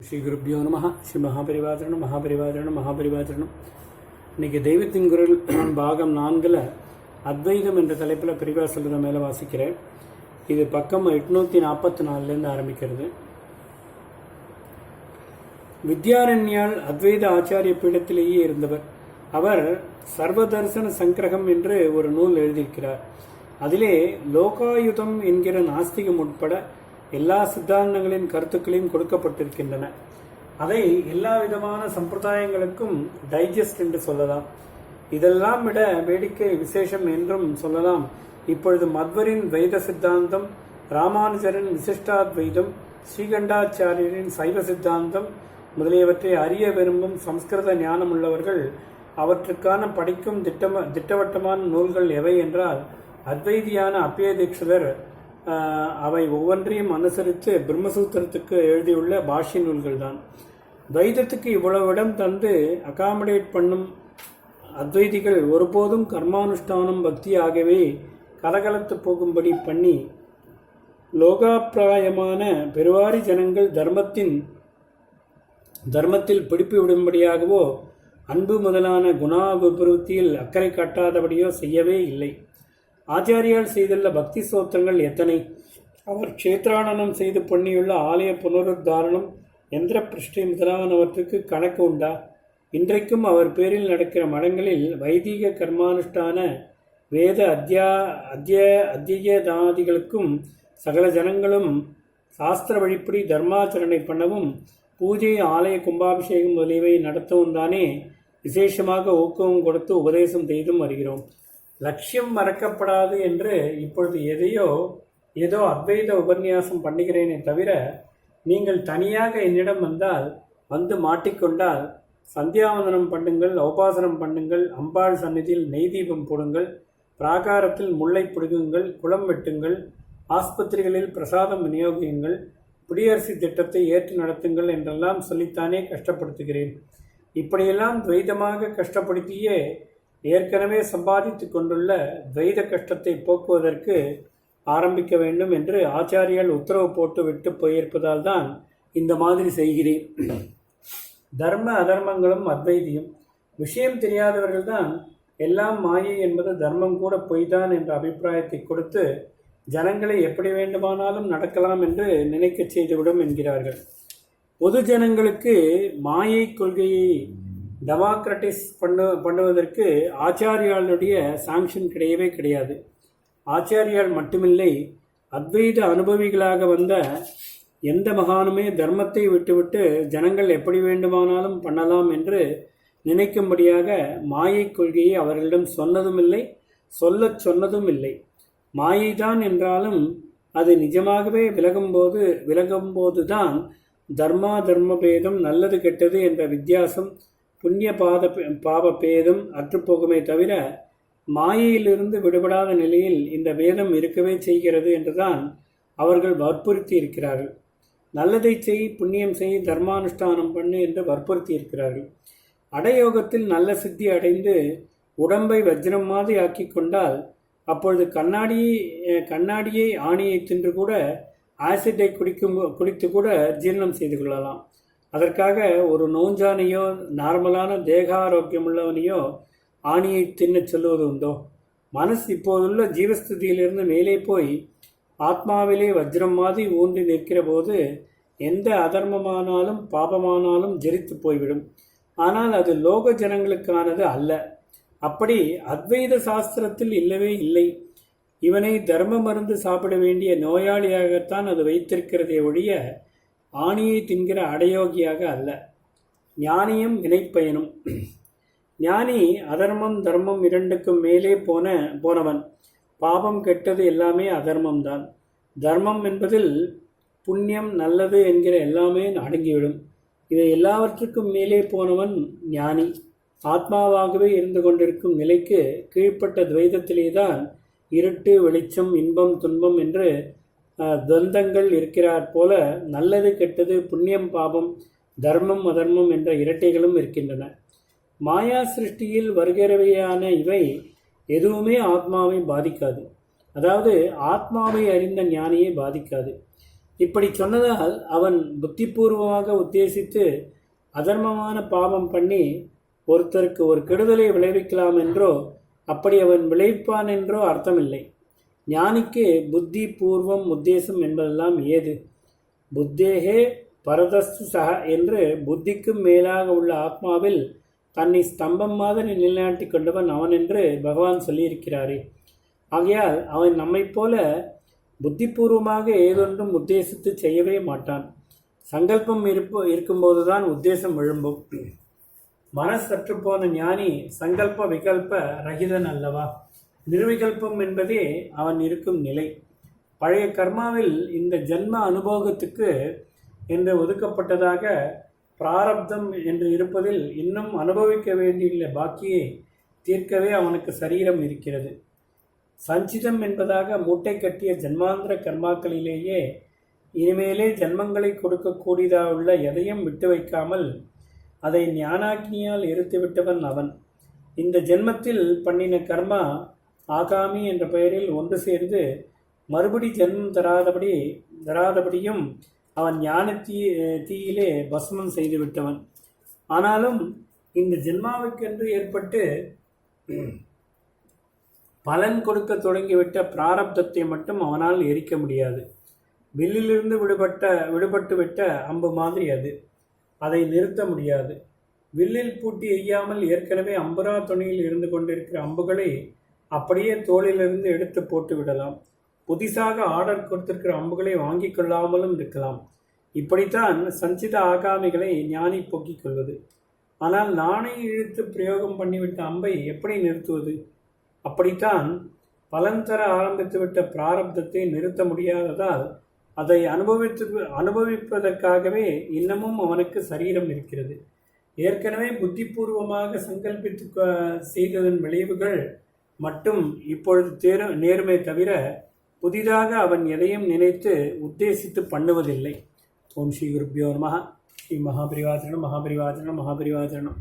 ஸ்ரீ குருப்பியோ நம. ஸ்ரீ மகாபரிவாதனம் மகாபரிவாதனம் மகாபரிவாதனம். இன்றைக்கி தெய்வத்தின் குரல் பாகம் 4 அத்வைதம் என்ற தலைப்பில் பிரிவா சொல்கிறத மேலே வாசிக்கிறேன். இது பக்கம் 844 ஆரம்பிக்கிறது. வித்யாரண்யால் அத்வைத ஆச்சாரிய பீடத்திலேயே இருந்தவர். அவர் சர்வதர்சன சங்கிரகம் என்று ஒரு நூல் எழுதியிருக்கிறார். அதிலே லோகாயுதம் என்கிற நாஸ்திகம் உட்பட எல்லா சித்தாந்தங்களின் கருத்துக்களையும் கொடுக்கப்பட்டிருக்கின்றன. அதை எல்லா விதமான சம்பிரதாயங்களுக்கும் டைஜஸ்ட் என்று சொல்லலாம். இதெல்லாம் விட வேடிக்கை விசேஷம் என்றும் சொல்லலாம். இப்பொழுது மத்வரின் துவைத சித்தாந்தம், ராமானுஜரின் விசிஷ்டாத்வைதம், ஸ்ரீகண்டாச்சாரியரின் சைவ சித்தாந்தம் முதலியவற்றை அறிய விரும்பும் சம்ஸ்கிருத ஞானம் உள்ளவர்கள் அவற்றுக்கான படிக்கும் திட்டவட்டமான நூல்கள் எவை என்றால் அத்வைதியான அப்பய தீட்சிதர் அவை ஒவ்வொன்றையும் அனுசரித்து பிரம்மசூத்திரத்துக்கு எழுதியுள்ள பாஷ்ய நூல்கள் தான். துவைதத்துக்கு இவ்வளவு இடம் தந்து அகாமடேட் பண்ணும் அத்வைதிகள் ஒருபோதும் கர்மானுஷ்டானம் பக்தி ஆகவே கலகலத்து போகும்படி பண்ணி லோகாப்பிராயமான பெருவாரி ஜனங்கள் தர்மத்தில் பிடிப்பு விடும்படியாகவோ அன்பு முதலான குணாபிவிருத்தியில் அக்கறை காட்டாதபடியோ செய்யவே இல்லை. ஆச்சாரியால் செய்துள்ள பக்தி ஸ்தோத்திரங்கள் எத்தனை! அவர் க்ஷேத்ரானனம் செய்து பண்ணியுள்ள ஆலய புனருத்தாரணம், எந்திர பிரஷ்டை முதலானவற்றுக்கு கணக்கு உண்டா? இன்றைக்கும் அவர் பேரில் நடக்கிற மடங்களில் வைதிக கர்மானுஷ்டான வேத அத்தியதாதிகளுக்கும் சகல ஜனங்களும் சாஸ்திர வழிப்படி தர்மாச்சரணை பண்ணவும் பூஜை, ஆலய கும்பாபிஷேகம் முதலியவை நடத்தவும் தானே விசேஷமாக ஊக்கமும் கொடுத்து உபதேசம் செய்தும் வருகிறோம். லட்சியம் மறக்கப்படாது என்று இப்பொழுது ஏதோ அத்வைத உபன்யாசம் பண்ணுகிறேனே தவிர, நீங்கள் தனியாக என்னிடம் வந்து மாட்டிக்கொண்டால் சந்தியாவந்தனம் பண்ணுங்கள், உபாசனம் பண்ணுங்கள், அம்பாள் சந்நிதியில் நெய் தீபம் போடுங்கள், பிராகாரத்தில் முல்லை பிடுங்குங்கள், குளம் வெட்டுங்கள், ஆஸ்பத்திரிகளில் பிரசாதம் விநியோகியுங்கள், குடியரசு திட்டத்தை ஏற்று நடத்துங்கள் என்றெல்லாம் சொல்லித்தானே கஷ்டப்படுத்துகிறேன். இப்படியெல்லாம் துவைதமாக கஷ்டப்படுத்தியே ஏற்கனவே சம்பாதித்து கொண்டுள்ள துவைத கஷ்டத்தை போக்குவதற்கு ஆரம்பிக்க வேண்டும் என்று ஆச்சாரியால் உத்தரவு போட்டு விட்டு போயிருப்பதால் தான் இந்த மாதிரி செய்கிறேன். தர்ம அதர்மங்களும் அத்வைதியும் விஷயம் தெரியாதவர்கள்தான் எல்லாம் மாயை என்பது தர்மம் கூட பொய்தான் என்ற அபிப்பிராயத்தை கொடுத்து ஜனங்களை எப்படி வேண்டுமானாலும் நடக்கலாம் என்று நினைக்க செய்துவிடும் என்கிறார்கள். பொது ஜனங்களுக்கு மாயை கொள்கையை டெமோக்ரட்டிஸ் பண்ணுவதற்கு ஆச்சாரியாளுடைய சாங்ஷன் கிடையவே கிடையாது. ஆச்சாரியால் மட்டுமில்லை, அத்வைத அனுபவிகளாக வந்த எந்த மகானுமே தர்மத்தை விட்டுவிட்டு ஜனங்கள் எப்படி வேண்டுமானாலும் பண்ணலாம் என்று நினைக்கும்படியாக மாயை கொள்கையை அவர்களிடம் சொன்னதுமில்லை, சொல்லச் சொன்னதும் இல்லை. மாயைதான் என்றாலும் அது நிஜமாகவே விலகும்போது தான் தர்மா தர்ம பேதம், நல்லது கெட்டது என்ற வித்தியாசம், புண்ணிய பாப பேதம் அற்றுப்போகுமே தவிர மாயையிலிருந்து விடுபடாத நிலையில் இந்த வேதம் இருக்கவே செய்கிறது என்றுதான் அவர்கள் வற்புறுத்தி இருக்கிறார்கள். நல்லதை செய், புண்ணியம் செய், தர்மானுஷ்டானம் பண்ணு என்று வற்புறுத்தி இருக்கிறார்கள். அடயோகத்தில் நல்ல சித்தி அடைந்து உடம்பை வஜ்ரம் மாதிரி ஆக்கி கொண்டால் அப்பொழுது கண்ணாடியை ஆணியை தின்று கூட ஆசிட்டை குடித்து கூட ஜீரணம் செய்து கொள்ளலாம். அதற்காக ஒரு நோஞ்சானையோ நார்மலான தேகாரோக்கியம் உள்ளவனையோ ஆணியை தின்ன சொல்லுவது உண்டோ? மனசு இப்போதுள்ள ஜீவஸ்திதியிலிருந்து மேலே போய் ஆத்மாவிலே வஜ்ரம் மாதிரி ஊன்றி நிற்கிற போது எந்த அதர்மமானாலும் பாபமானாலும் ஜெரித்து போய்விடும். ஆனால் அது லோக ஜனங்களுக்கானது அல்ல. அப்படி அத்வைத சாஸ்திரத்தில் இல்லவே இல்லை. இவனை தர்ம மருந்து சாப்பிட வேண்டிய நோயாளியாகத்தான் அது வைத்திருக்கிறதே ஒழிய ஆணியை தின்கிற அடயோகியாக அல்ல. ஞானியும் வினைப்பயனும். ஞானி அதர்மம் தர்மம் இரண்டுக்கும் மேலே போனவன். பாபம் கெட்டது எல்லாமே அதர்மம்தான். தர்மம் என்பதில் புண்ணியம் நல்லது என்கிற எல்லாமே அடங்கிவிடும். இவை எல்லாவற்றுக்கும் மேலே போனவன் ஞானி. ஆத்மாவாகவே இருந்து கொண்டிருக்கும் நிலைக்கு கீழ்ப்பட்ட துவைதத்திலேதான் இருட்டு வெளிச்சம் இன்பம் துன்பம் என்று துவந்தங்கள் இருக்கிறார் போல நல்லது கெட்டது புண்ணியம் பாபம் தர்மம் அதர்மம் என்ற இரட்டைகளும் இருக்கின்றன. மாயா சிருஷ்டியில் வருகிறவையான இவை எதுவுமே ஆத்மாவை பாதிக்காது. அதாவது ஆத்மாவை அறிந்த ஞானியை பாதிக்காது. இப்படி சொன்னதால் அவன் புத்திபூர்வமாக உத்தேசித்து அதர்மமான பாவம் பண்ணி ஒருத்தருக்கு ஒரு கெடுதலை விளைவிக்கலாம் என்றோ அப்படி அவன் விளைவிப்பான் என்றோ அர்த்தமில்லை. ஞானிக்கு புத்தி பூர்வம் உத்தேசம் என்பதெல்லாம் ஏது? புத்தேகே பரதஸ்து சக என்று புத்திக்கும் மேலாக உள்ள ஆத்மாவில் தன்னை ஸ்தம்பம் மாதிரி நிலைநாட்டி கொண்டவன் அவன் என்று பகவான் சொல்லியிருக்கிறாரே. ஆகையால் அவன் நம்மைப் போல புத்திபூர்வமாக ஏதொன்றும் உத்தேசித்து செய்யவே மாட்டான். சங்கல்பம் இருக்கும்போதுதான் உத்தேசம் எழும்பும். மனசற்று போன ஞானி சங்கல்ப விகல்ப ரகிதன் அல்லவா? நிர்விகல்பம் என்பதே அவன் இருக்கும் நிலை. பழைய கர்மாவில் இந்த ஜன்ம அனுபோகத்துக்கு என்று ஒதுக்கப்பட்டதாக பிராரப்தம் என்று இருப்பதில் இன்னும் அனுபவிக்க வேண்டியுள்ள பாக்கியை தீர்க்கவே அவனுக்கு சரீரம் இருக்கிறது. சஞ்சிதம் என்பதாக மூட்டை கட்டிய ஜன்மாந்திர கர்மாக்களிலேயே இனிமேலே ஜன்மங்களை கொடுக்கக்கூடியதாக உள்ள எதையும் விட்டு வைக்காமல் அதை ஞானாக்னியால் எரித்துவிட்டவன் அவன். இந்த ஜென்மத்தில் பண்ணின கர்மா ஆகாமி என்ற பெயரில் ஒன்று சேர்ந்து மறுபடி ஜென்மம் தராதபடியும் அவன் ஞான தீயிலே பஸ்மம் செய்து விட்டவன். ஆனாலும் இந்த ஜென்மாவுக்கென்று ஏற்பட்டு பலன் கொடுக்க தொடங்கிவிட்ட பிராரப்தத்தை மட்டும் அவனால் எரிக்க முடியாது. வில்லிலிருந்து விடுபட்டுவிட்ட அம்பு மாதிரி அது. அதை நிறுத்த முடியாது. வில்லில் பூட்டி எய்யாமல் ஏற்கனவே அம்புரா துணியில் இருந்து கொண்டிருக்கிற அம்புகளை அப்படியே தோளிலிருந்து எடுத்து போட்டு விடலாம். புதிதாக ஆர்டர் கொடுத்திருக்கிற அம்புகளை வாங்கி கொள்ளாமலும் இருக்கலாம். இப்படித்தான் சஞ்சித ஆகாமிகளை ஞானி போக்கிக் கொள்வது. ஆனால் நாணை இழுத்து பிரயோகம் பண்ணிவிட்ட அம்பை எப்படி நிறுத்துவது? அப்படித்தான் பலன் தர ஆரம்பித்துவிட்ட பிராரப்தத்தை நிறுத்த முடியாததால் அதை அனுபவிப்பதற்காகவே இன்னமும் அவனுக்கு சரீரம் இருக்கிறது. ஏற்கனவே புத்திபூர்வமாக சங்கல்பித்து செய்ததன் விளைவுகள் மட்டும் இப்பொழுது நேருமே தவிர புதிதாக அவன் எதையும் நினைத்து உத்தேசித்து பண்ணுவதில்லை. ஓம் ஸ்ரீ குருப்யோ நமஹ. ஸ்ரீ மகாபரிவாச்சரணம் மகாபரிவாச்சரணம் மகாபரிவாச்சரணம்.